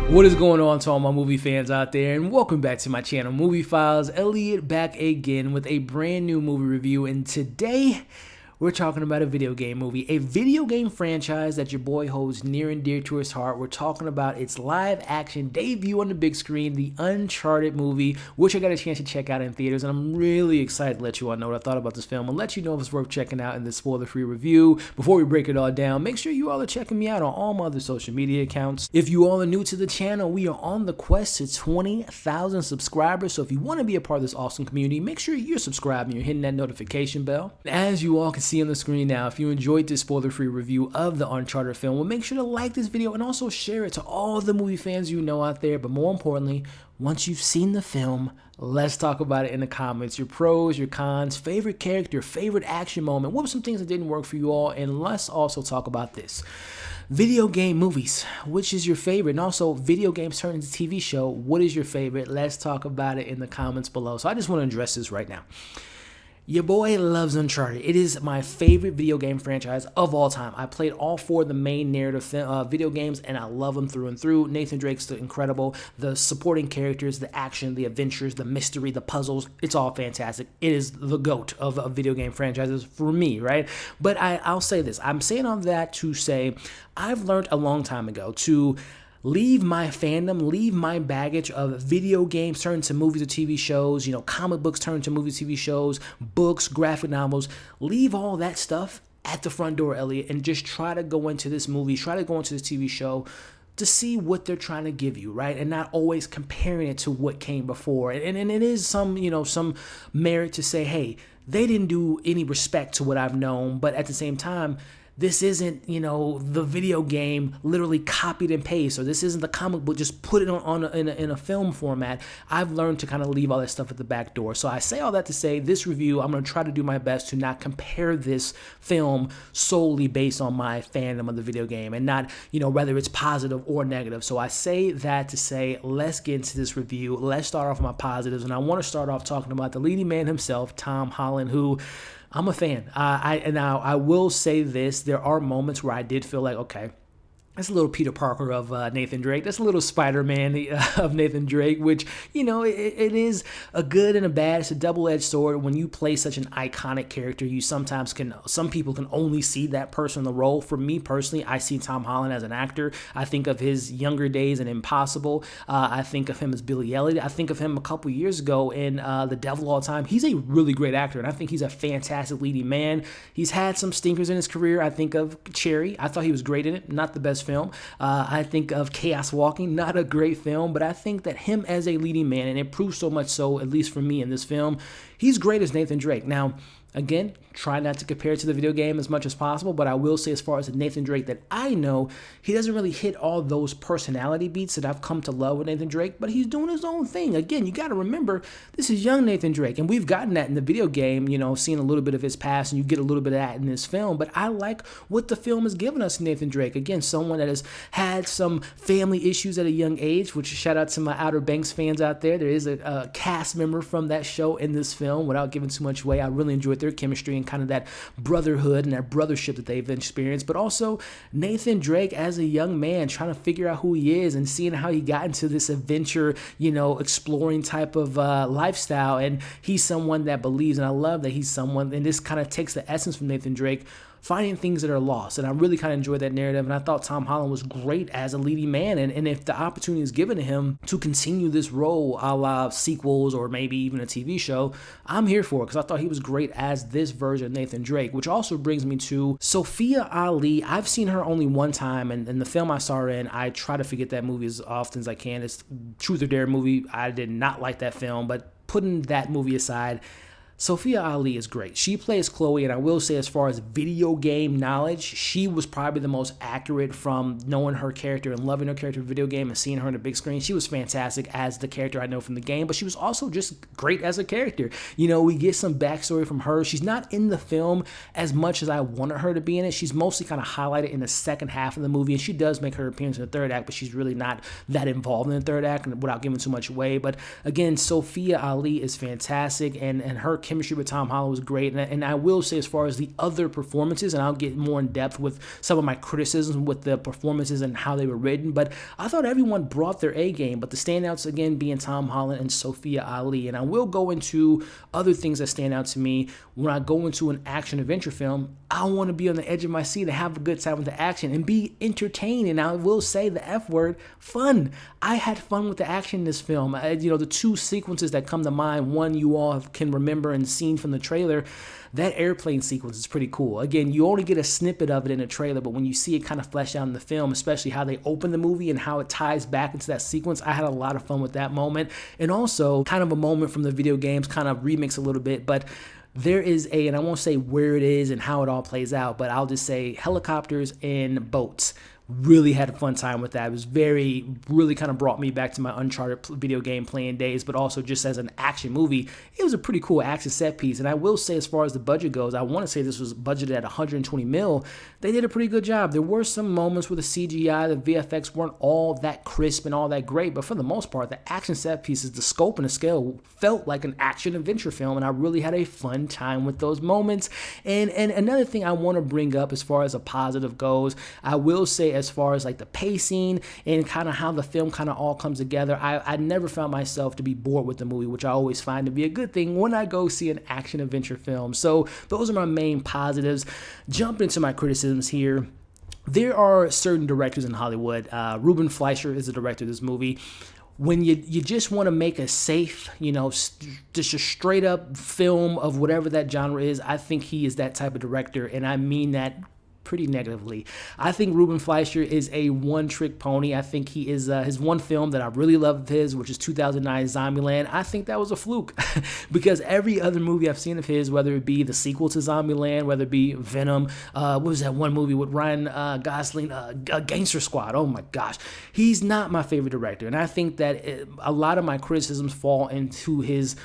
What is going on to all my movie fans out there, and welcome back to my channel, Movie Files. Elliot back again with a brand new movie review, and today we're talking about a video game movie, a video game franchise that your boy holds near and dear to his heart. We're talking about its live action debut on the big screen, the Uncharted movie, which I got a chance to check out in theaters, and I'm really excited to let you all know what I thought about this film and let you know if it's worth checking out in this spoiler-free review. Before we break it all down, make sure you all are checking me out on all my other social media accounts. If you all are new to the channel, we are on the quest to 20,000 subscribers, so if you want to be a part of this awesome community, make sure you're subscribed and you're hitting that notification bell. As you all can see on the screen now, if you enjoyed this spoiler-free review of the Uncharted film, well, make sure to like this video and also share it to all the movie fans you know out there. But more importantly, once you've seen the film, let's talk about it in the comments. Your pros, your cons, favorite character, favorite action moment. What were some things that didn't work for you all? And let's also talk about this. Video game movies, which is your favorite? And also, video games turned into TV show, what is your favorite? Let's talk about it in the comments below. So I just want to address this right now. Your boy loves Uncharted. It is my favorite video game franchise of all time. I played all four of the main narrative video games, and I love them through and through. Nathan Drake's incredible. The supporting characters, the action, the adventures, the mystery, the puzzles, it's all fantastic. It is the GOAT of video game franchises for me, right? But I'll say this. I'm saying all that to say I've learned a long time ago to leave my fandom, leave my baggage of video games turned to movies or TV shows, you know, comic books turned to movies, TV shows, books, graphic novels. Leave all that stuff at the front door, Elliot, and just try to go into this movie, try to go into this TV show to see what they're trying to give you, right? And not always comparing it to what came before. And it is some, you know, some merit to say, hey, they didn't do any respect to what I've known, but at the same time, this isn't, you know, the video game literally copied and paste, or this isn't the comic book just put it in a film format. I've learned to kind of leave all that stuff at the back door. So I say all that to say this review, I'm going to try to do my best to not compare this film solely based on my fandom of the video game and not, you know, whether it's positive or negative. So I say that to say, let's get into this review. Let's start off with my positives, and I want to start off talking about the leading man himself, Tom Holland, who I'm a fan. I will say this. There are moments where I did feel like, okay, that's a little Peter Parker of Nathan Drake. That's a little Spider-Man of Nathan Drake, which, you know, it is a good and a bad. It's a double-edged sword. When you play such an iconic character, you sometimes some people can only see that person in the role. For me personally, I see Tom Holland as an actor. I think of his younger days in Impossible. I think of him as Billy Elliot. I think of him a couple years ago in The Devil All the Time. He's a really great actor, and I think he's a fantastic leading man. He's had some stinkers in his career. I think of Cherry. I thought he was great in it. Not the best film. I think of Chaos Walking, not a great film, but I think that him as a leading man, and it proves so much so, at least for me in this film, he's great as Nathan Drake. Now, again, try not to compare it to the video game as much as possible, but I will say as far as the Nathan Drake that I know, he doesn't really hit all those personality beats that I've come to love with Nathan Drake, but he's doing his own thing. Again, you got to remember, this is young Nathan Drake, and we've gotten that in the video game, you know, seeing a little bit of his past, and you get a little bit of that in this film, but I like what the film has given us, Nathan Drake. Again, someone that has had some family issues at a young age, which shout out to my Outer Banks fans out there. There is a cast member from that show in this film. Without giving too much away, I really enjoyed their chemistry and kind of that brotherhood and that brothership that they've experienced, but also Nathan Drake as a young man trying to figure out who he is and seeing how he got into this adventure, you know, exploring type of lifestyle, and he's someone that believes, and I love that he's someone, and this kind of takes the essence from Nathan Drake, finding things that are lost, and I really kind of enjoyed that narrative, and I thought Tom Holland was great as a leading man, and if the opportunity is given to him to continue this role a la sequels or maybe even a TV show, I'm here for it, because I thought he was great as this version of Nathan Drake, which also brings me to Sophia Ali. I've seen her only one time, and the film I saw her in, I try to forget that movie as often as I can. It's Truth or Dare movie. I did not like that film, but putting that movie aside, Sophia Ali is great. She plays Chloe, and I will say as far as video game knowledge, she was probably the most accurate from knowing her character and loving her character in video game and seeing her on the big screen. She was fantastic as the character I know from the game, but she was also just great as a character. You know, we get some backstory from her. She's not in the film as much as I wanted her to be in it. She's mostly kind of highlighted in the second half of the movie, and she does make her appearance in the third act, but she's really not that involved in the third act without giving too much away. But again, Sophia Ali is fantastic, and her chemistry with Tom Holland was great. And I will say, as far as the other performances, and I'll get more in depth with some of my criticisms with the performances and how they were written, but I thought everyone brought their A game. But the standouts, again, being Tom Holland and Sophia Ali. And I will go into other things that stand out to me. When I go into an action adventure film, I want to be on the edge of my seat and have a good time with the action and be entertained. And I will say the F word, fun. I had fun with the action in this film. The two sequences that come to mind, one you all can remember and seen from the trailer, that airplane sequence is pretty cool. Again, you only get a snippet of it in a trailer, but when you see it kind of fleshed out in the film, especially how they open the movie and how it ties back into that sequence, I had a lot of fun with that moment. And also kind of a moment from the video games, kind of remix a little bit, but there is and I won't say where it is and how it all plays out, but I'll just say helicopters and boats. Really had a fun time with that. It was really kind of brought me back to my Uncharted video game playing days, but also just as an action movie, it was a pretty cool action set piece. And I will say, as far as the budget goes, I want to say this was budgeted at 120 mil. They did a pretty good job. There were some moments where the CGI, the VFX weren't all that crisp and all that great, but for the most part, the action set pieces, the scope and the scale felt like an action adventure film, and I really had a fun time with those moments. And another thing I want to bring up as far as a positive goes, I will say, as far as like the pacing and kind of how the film kind of all comes together, I never found myself to be bored with the movie, which I always find to be a good thing when I go see an action adventure film. So those are my main positives. Jumping into my criticisms here, there are certain directors in Hollywood. Ruben Fleischer is the director of this movie. When you just want to make a safe, just a straight up film of whatever that genre is, I think he is that type of director, and I mean that pretty negatively. I think Ruben Fleischer is a one-trick pony. I think he is his one film that I really loved of his, which is 2009 Zombieland. I think that was a fluke because every other movie I've seen of his, whether it be the sequel to Zombieland, whether it be Venom, what was that one movie with Ryan Gosling, Gangster Squad? Oh my gosh, he's not my favorite director, and I think that a lot of my criticisms fall into his.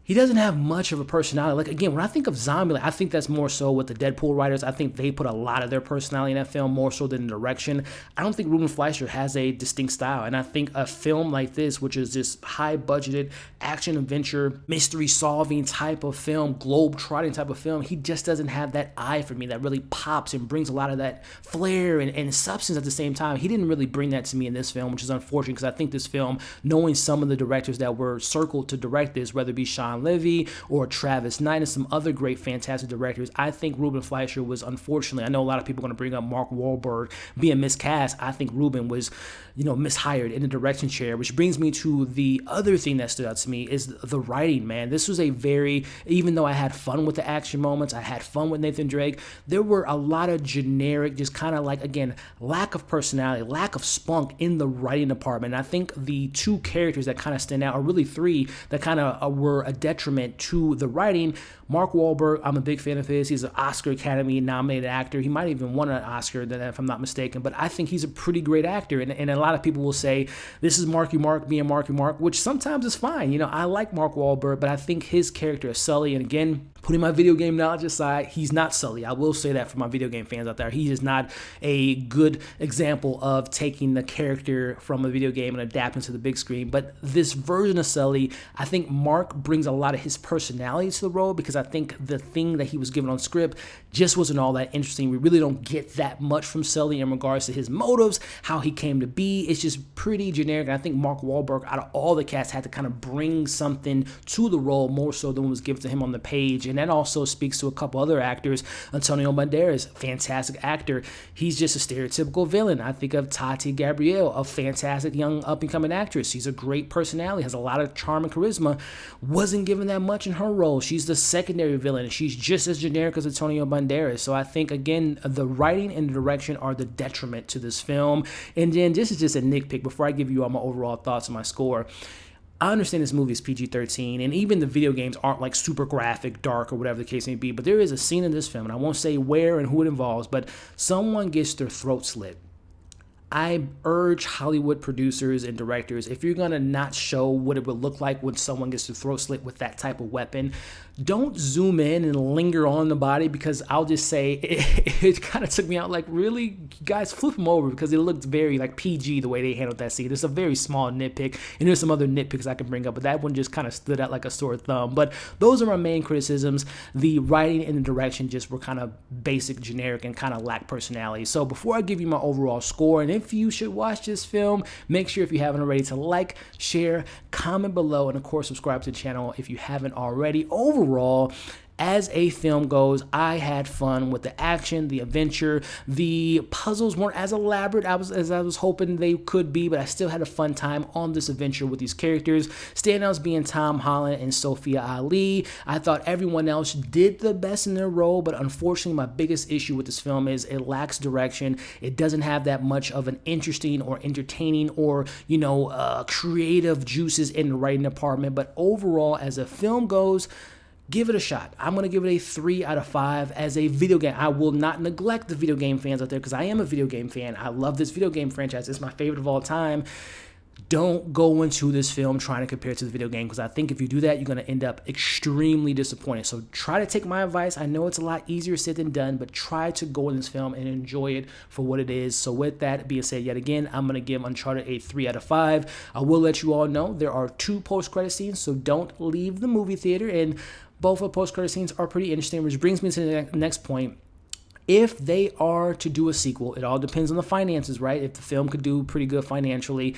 He doesn't have much of a personality. Like, again, when I think of Zombieland, I think that's more so with the Deadpool writers. I think they put a lot of their personality in that film, more so than the direction. I don't think Ruben Fleischer has a distinct style. And I think a film like this, which is this high-budgeted action-adventure, mystery-solving type of film, globe-trotting type of film, he just doesn't have that eye for me that really pops and brings a lot of that flair and substance at the same time. He didn't really bring that to me in this film, which is unfortunate because I think this film, knowing some of the directors that were circled to direct this, whether it be Sean Levy or Travis Knight and some other great, fantastic directors, I think Ruben Fleischer was, unfortunately, I know a lot of people are going to bring up Mark Wahlberg being miscast. I think Ruben was, mishired in the direction chair, which brings me to the other thing that stood out to me is the writing, man. This was even though I had fun with the action moments, I had fun with Nathan Drake, there were a lot of generic, just kind of like, again, lack of personality, lack of spunk in the writing department. And I think the two characters that kind of stand out, or really three, that kind of were a detriment to the writing. Mark Wahlberg, I'm a big fan of his. He's an Oscar Academy nominated actor. He might even won an Oscar, if I'm not mistaken, but I think he's a pretty great actor. And a lot of people will say, this is Marky Mark being Marky Mark, which sometimes is fine. I like Mark Wahlberg, but I think his character is Sully, and again, putting my video game knowledge aside, he's not Sully. I will say that for my video game fans out there. He is not a good example of taking the character from a video game and adapting to the big screen. But this version of Sully, I think Mark brings a lot of his personality to the role because I think the thing that he was given on script just wasn't all that interesting. We really don't get that much from Sully in regards to his motives, how he came to be. It's just pretty generic. And I think Mark Wahlberg, out of all the cast, had to kind of bring something to the role more so than was given to him on the page. And that also speaks to a couple other actors. Antonio Banderas, fantastic actor. He's just a stereotypical villain. I think of Tati, Gabrielle, a fantastic young up-and-coming actress. She's a great personality, has a lot of charm and charisma. Wasn't given that much in her role. She's the secondary villain, and she's just as generic as Antonio Banderas. So I think, again, the writing and the direction are the detriment to this film. And then this is just a nitpick before I give you all my overall thoughts on my score. I understand this movie is PG-13, and even the video games aren't like super graphic, dark, or whatever the case may be, but there is a scene in this film, and I won't say where and who it involves, but someone gets their throat slit. I urge Hollywood producers and directors, if you're gonna not show what it would look like when someone gets their throat slit with that type of weapon, don't zoom in and linger on the body, because I'll just say it kind of took me out. Like, really, guys, flip them over, because it looked very like PG the way they handled that scene. It's a very small nitpick, and there's some other nitpicks I can bring up, but that one just kind of stood out like a sore thumb. But those are my main criticisms. The writing and the direction just were kind of basic, generic, and kind of lack personality. So before I give you my overall score, and if you should watch this film, make sure, if you haven't already, to like, share, comment below, and of course subscribe to the channel if you haven't already. Overall, as a film goes, I had fun with the action, the adventure. The puzzles weren't as elaborate as I was hoping they could be, but I still had a fun time on this adventure with these characters. Standouts being Tom Holland and Sophia Ali. I thought everyone else did the best in their role, but unfortunately my biggest issue with this film is it lacks direction. It doesn't have that much of an interesting or entertaining or, creative juices in the writing department. But overall, as a film goes, give it a shot. I'm going to give it a 3 out of 5 as a video game. I will not neglect the video game fans out there, because I am a video game fan. I love this video game franchise. It's my favorite of all time. Don't go into this film trying to compare it to the video game, because I think if you do that, you're going to end up extremely disappointed. So try to take my advice. I know it's a lot easier said than done, but try to go in this film and enjoy it for what it is. So with that being said, yet again, I'm going to give Uncharted a 3 out of 5. I will let you all know there are 2 post-credit scenes, so don't leave the movie theater, and both of the post-credit scenes are pretty interesting, which brings me to the next point. If they are to do a sequel, it all depends on the finances, right? If the film could do pretty good financially,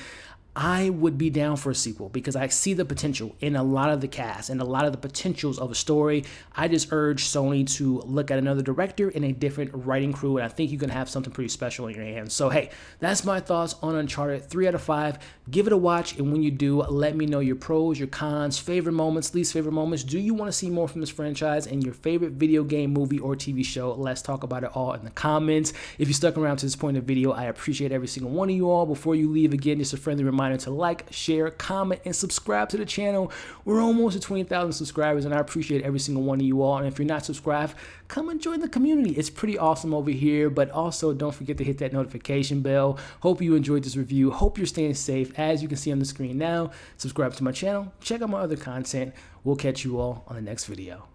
I would be down for a sequel, because I see the potential in a lot of the cast and a lot of the potentials of a story. I just urge Sony to look at another director and a different writing crew, and I think you can have something pretty special in your hands. So hey, that's my thoughts on Uncharted. 3 out of 5. Give it a watch, and when you do, let me know your pros, your cons, favorite moments, least favorite moments. Do you want to see more from this franchise, and your favorite video game, movie, or TV show? Let's talk about it all in the comments. If you stuck around to this point in the video, I appreciate every single one of you all. Before you leave, again, just a friendly reminder to like, share, comment, and subscribe to the channel. We're almost at 20,000 subscribers, and I appreciate every single one of you all. And if you're not subscribed, come and join the community. It's pretty awesome over here. But also, don't forget to hit that notification bell. Hope you enjoyed this review. Hope you're staying safe. As you can see on the screen now, subscribe to my channel. Check out my other content. We'll catch you all on the next video.